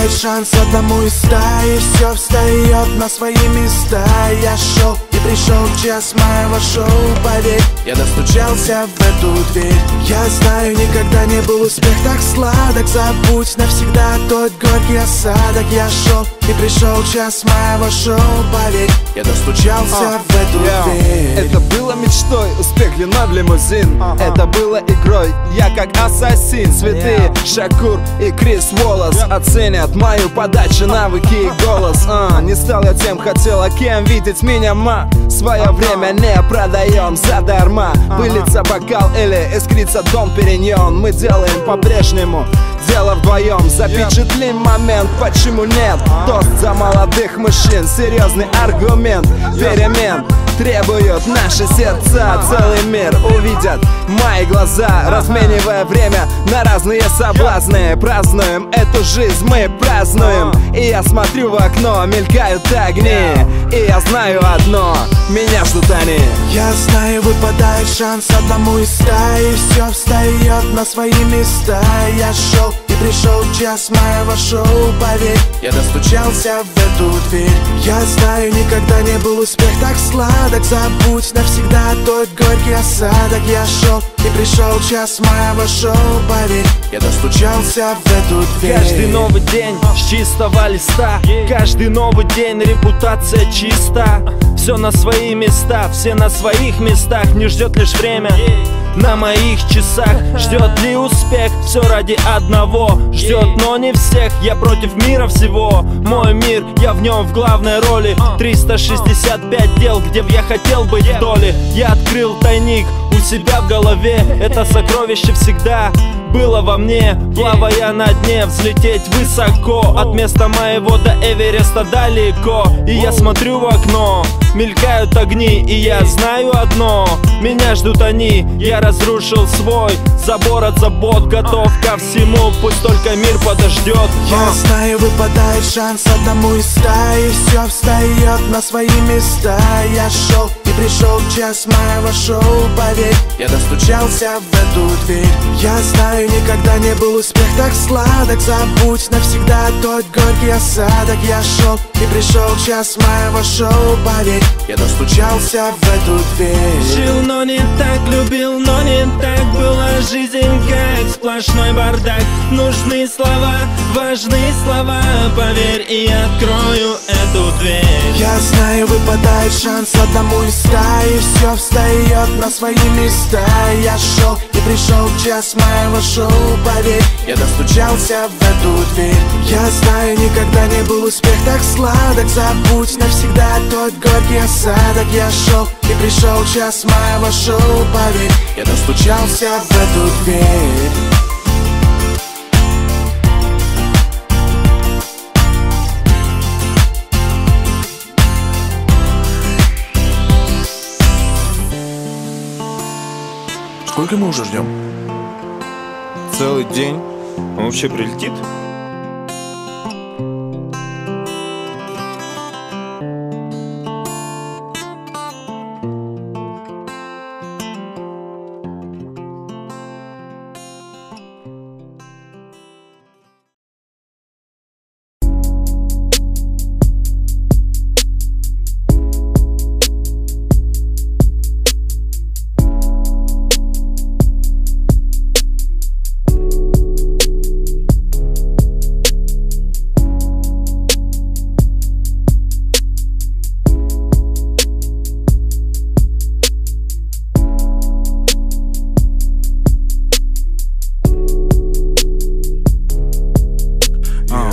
выпадает шанс одному из ста, и все встает на свои места. Я шел и пришел час моего шоу, поверь, я достучался в эту дверь. Я знаю, никогда не был успех так сладок, забудь навсегда тот горький осадок. Я шел и пришел час моего шоу, поверь, я достучался в эту дверь. Это было мечтой, успех вино в лимузин. Это было игрой, я как ассасин. Святые Шакур и Крис Уоллес оценят мою подачу, навыки и голос. Не стал я тем, хотела кем видеть меня, ма. Свое время не продаем задарма. Выльется бокал или искрится Дом Периньон. Мы делаем по-прежнему дело вдвоем. Запечатлим момент, почему нет? Тост за молодых мужчин, серьезный аргумент. Перемен требуют наши сердца. Целый мир увидят мои глаза, разменивая время на разные соблазны. Празднуем эту жизнь, мы празднуем. И я смотрю в окно, мелькают огни, и я знаю одно, меня ждут они. Я знаю, выпадает шанс одному из ста, и все встает на свои места. Я шел и пришел час моего шоу, поверь, я достучался в эту дверь. Я знаю, никогда не был успех так сладок, забудь навсегда тот горький осадок. Я шел и пришел час моего шоу, поверь, я достучался в эту дверь. Каждый новый день с чистого листа, каждый новый день репутация чиста. Все на свои места, все на своих местах. Не ждет лишь время на моих часах. Ждет ли успех, все ради одного. Ждет, но не всех, я против мира всего. Мой мир, я в нем в главной роли. 365 дел, где б я хотел быть в доле. Я открыл тайник у себя в голове. Это сокровище всегда было во мне. Плавая на дне, взлететь высоко. От места моего до Эвереста далеко. И я смотрю в окно, мелькают огни, и я знаю одно, меня ждут они. Я разрушил свой забор от забот, готов ко всему, пусть только мир подождет. Я знаю, выпадает шанс одному из ста, и все встает на свои места. Я шел и пришел час моего шоу, поверь, я достучался в эту дверь. Я знаю, никогда не был успех так сладок, забудь навсегда тот горький осадок. Я шел и пришел час моего шоу, поверь, я достучался в эту дверь. Жил, но не так, любил, но не так. Была жизнь как сплошной бардак. Нужны слова, важные слова, поверь, и я открою эту дверь. Я знаю, выпадает шанс одному из ста, и все встает на свои места. Я шел и пришел час моего шоу, поверь, я достучался в эту дверь. Я знаю, никогда не был успех так сладок, забудь навсегда тот горький осадок. Я шел и пришел час моего шоу, поверь, я достучался в эту дверь. Сколько мы уже ждем? Целый день. Он вообще прилетит?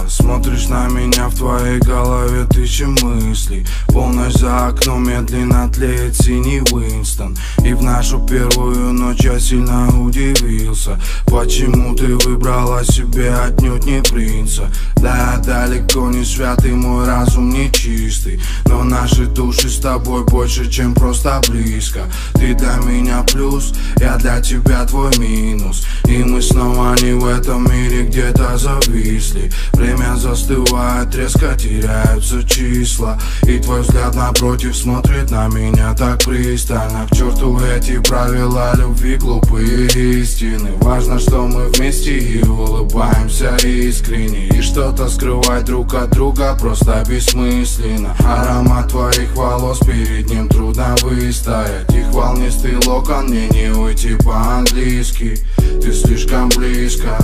Смотришь на меня, в твоей голове тысячи мыслей. Полночь за окном, медленно тлеет синий Уинстон. И в нашу первую ночь я сильно удивился, почему ты выбрала себе отнюдь не принца. Да, далеко не святый, мой разум не чистый, но наши души с тобой больше, чем просто близко. Ты для меня плюс, я для тебя твой минус. И мы снова не в этом мире где-то зависли. Время застывает, резко теряют меняются числа, и твой взгляд напротив смотрит на меня так пристально. К черту эти правила любви, глупые истины. Важно, что мы вместе и улыбаемся искренне, и что-то скрывать друг от друга просто бессмысленно. Аромат твоих волос, перед ним трудно выстоять. Их волнистый локон, мне не уйти по-английски. Ты слишком близко,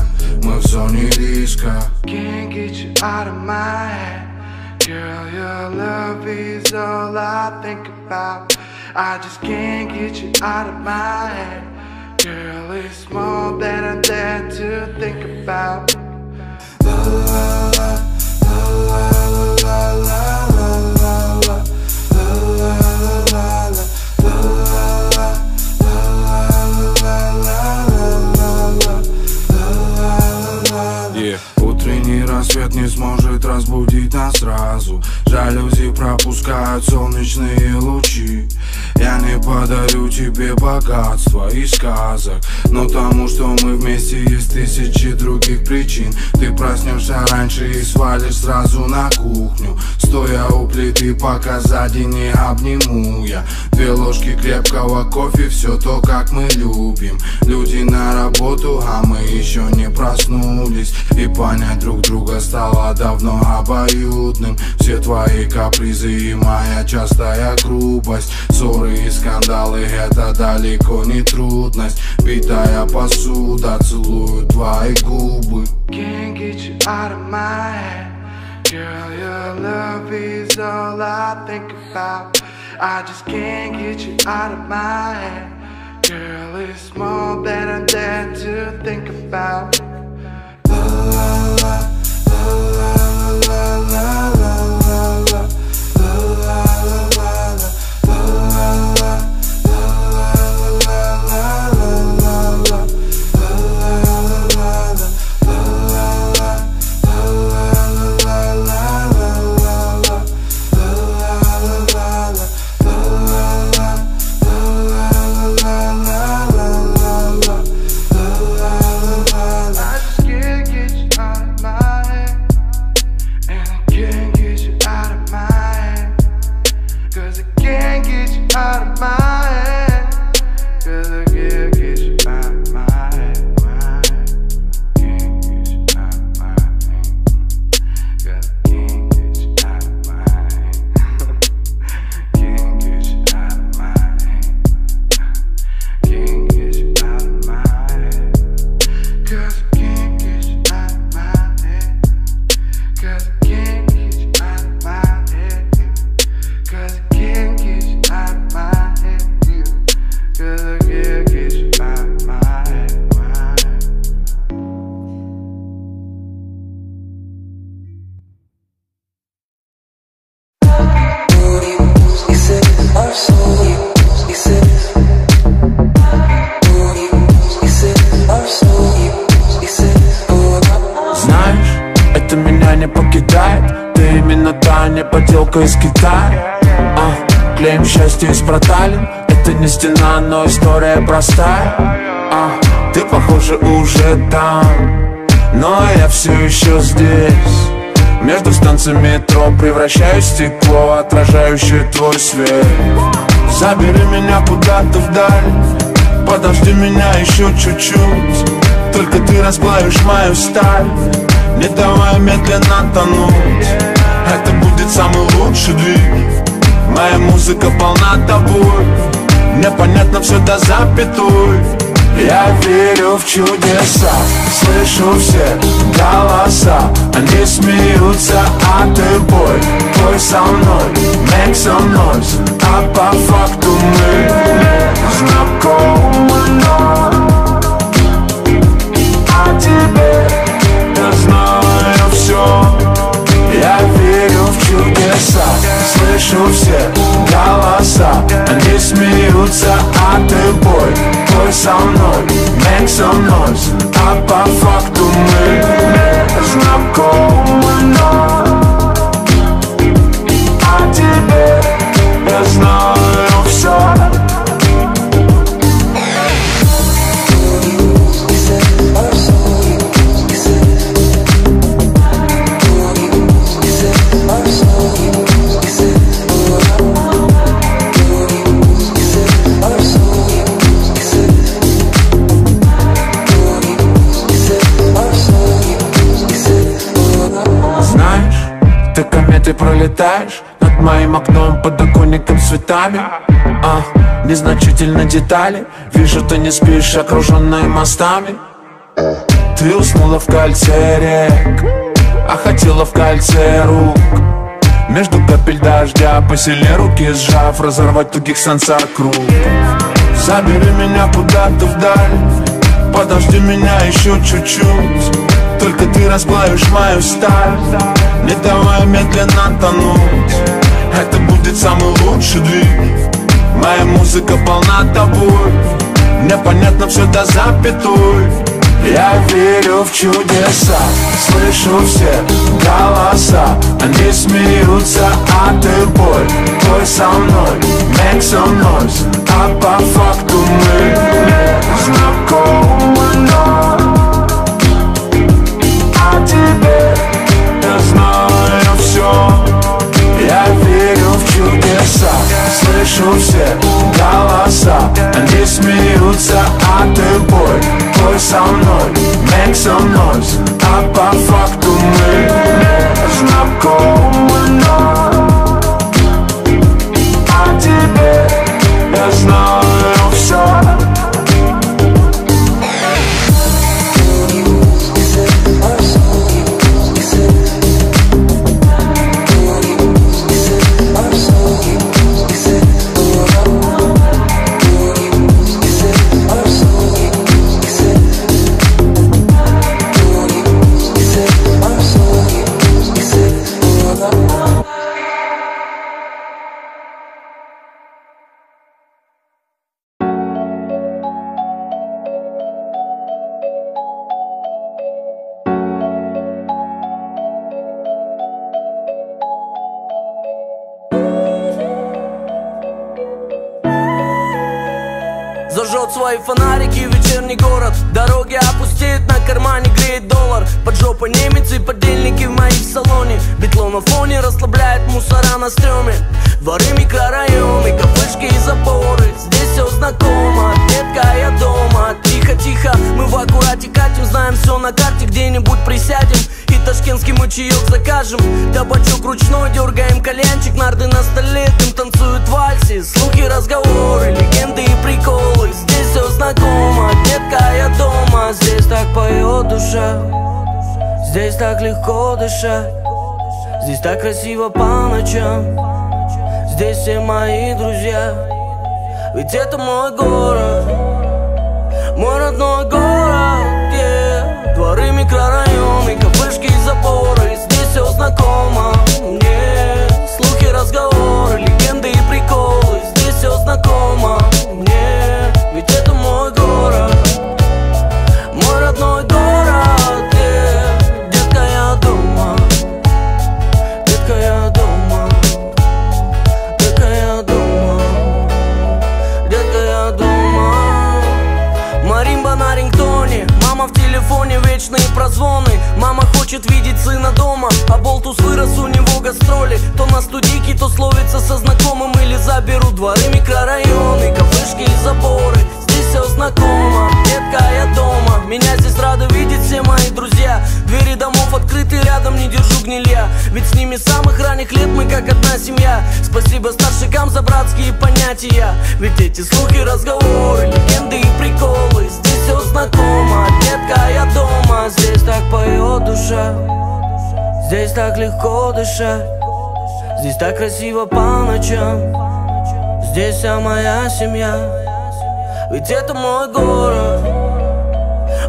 мы в зоне риска. Can't get you out of my head. Girl, your love is all I think about. I just can't get you out of my head. Girl, it's more than I dare to think about. La la la, la la la la la la, la la la la, Утренний рассвет не сможет разбудить нас сразу. Жалюзи пропускают солнечные лучи. Я не подарю тебе богатства и сказок, но тому, что мы вместе, есть тысячи других причин. Ты проснешься раньше и свалишь сразу на кухню, стоя у плиты, пока сзади не обниму я. 2 ложки крепкого кофе, все то, как мы любим. Люди на работу, а мы еще не проснулись, и понять друг друга стало давно обоюдным. Все твои капризы и моя частая грубость, ссоры и скандалы — это далеко не трудность. Битая посуда, целую твои губы. Can't get you out of my head. Girl, your love is all I think about. I just can't get you out of my head. Girl, it's more than I dare to think about. La la la, la la la la la la, la la la la, la la la. Из Китая, клеим счастье из проталин. Это не стена, но история простая. Ты, похоже, уже там, но я все еще здесь. Между станциями метро превращаюсь в стекло, отражающее твой свет. Забери меня куда-то вдаль, подожди меня еще чуть-чуть. Только ты расплавишь мою сталь, не давай медленно тонуть. Это будет самый лучший двиг. Моя музыка полна тобой, мне понятно все до запятой. Я верю в чудеса, слышу все голоса. Они смеются, а ты пой со мной, make some noise. А по факту мы знакомы, но о тебе я знаю все. Я верю в чудеса, слышу все голоса. Они смеются, а ты пой со мной, make some noise. А по факту мы знакомы, но о тебе я знаю все. кометой пролетаешь над моим окном, подоконником с цветами. Незначительно детали. Вижу, ты не спишь, окруженная мостами. Ты уснула в кольце рек, а хотела в кольце рук. Между капель дождя посильнее руки сжав, разорвать тугих сансар круг. Забери меня куда-то вдаль, подожди меня еще чуть-чуть. Только ты расплавишь мою сталь, не давай медленно тонуть. Это будет самый лучший двиг. Моя музыка полна тобой, мне понятно все до запятой. Я верю в чудеса, слышу все голоса. Они смеются, а ты боль. Твой со мной, make some noise. А по факту мы не знакомы, но о тебе я знаю все. Я верю в чудеса, слышу все голоса. Они смеются, а ты боль. Твой со мной, make some noise. А по факту мы не знакомы, но о тебе я знаю все. Зажжет свои фонарики вечерний город. Дороги опустеют, на кармане греет доллар. Под жопой немец и подельники в моей салоне. Битло на фоне расслабляет мусора на стреме. Дворы, микрорайоны, кафешки и запоры. Здесь все знакомо, детка, я дома. Тихо-тихо, мы в аккурате катим. Знаем все на карте, где-нибудь присядем и ташкентский мы чаек закажем. Табачок ручной, дергаем кальянчик. Нарды на столе, дым танцуют вальсы. Слухи, разговоры, легенды и приколы. Здесь все знакомо, детка, я дома. Здесь так поет душа, здесь так легко дышать. Здесь так красиво по ночам, здесь все мои друзья. Ведь это мой город, мой родной город, yeah. Дворы, микрорайоны, кафешки и запоры. Здесь все знакомо мне. Слухи, разговоры, легенды и приколы. Здесь все знакомо мне. Ведь это мой город, мой родной город, yeah. Детка, я дома, детка, я дома, детка, я дома, детка, я дома. Маримба на рингтоне, мама в телефоне, вечные прозвоны. Мама хочет видеть сына дома, а болтус вырос, у него гастроли. То на студийке, то словится со знакомым. Или заберу дворы, микрорайоны, кафешки и заборы. Здесь все знакомо, детка, я дома. Меня здесь рады видеть все мои друзья. Двери домов открыты, рядом не держу гнилья. Ведь с ними с самых ранних лет мы как одна семья. Спасибо старшикам за братские понятия. Ведь эти слухи, разговоры, легенды и приколы. Здесь все знакомо, детка, я дома. Здесь так поет душа, здесь так легко дышать. Здесь так красиво по ночам, здесь вся моя семья. Ведь это мой город,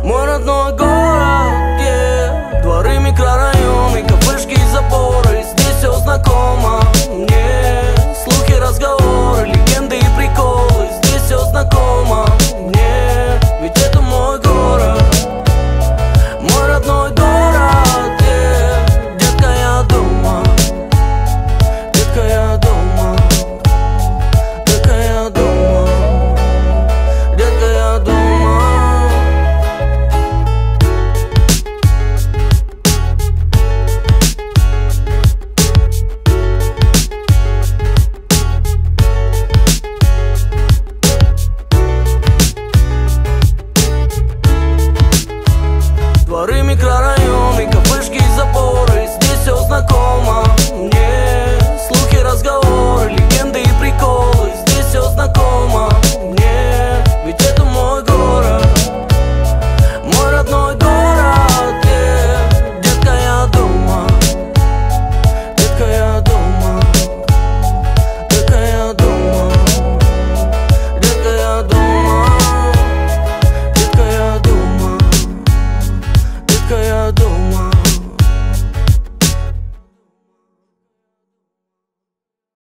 мой родной город, yeah. Дворы, микрорайоны, кафешки и заборы.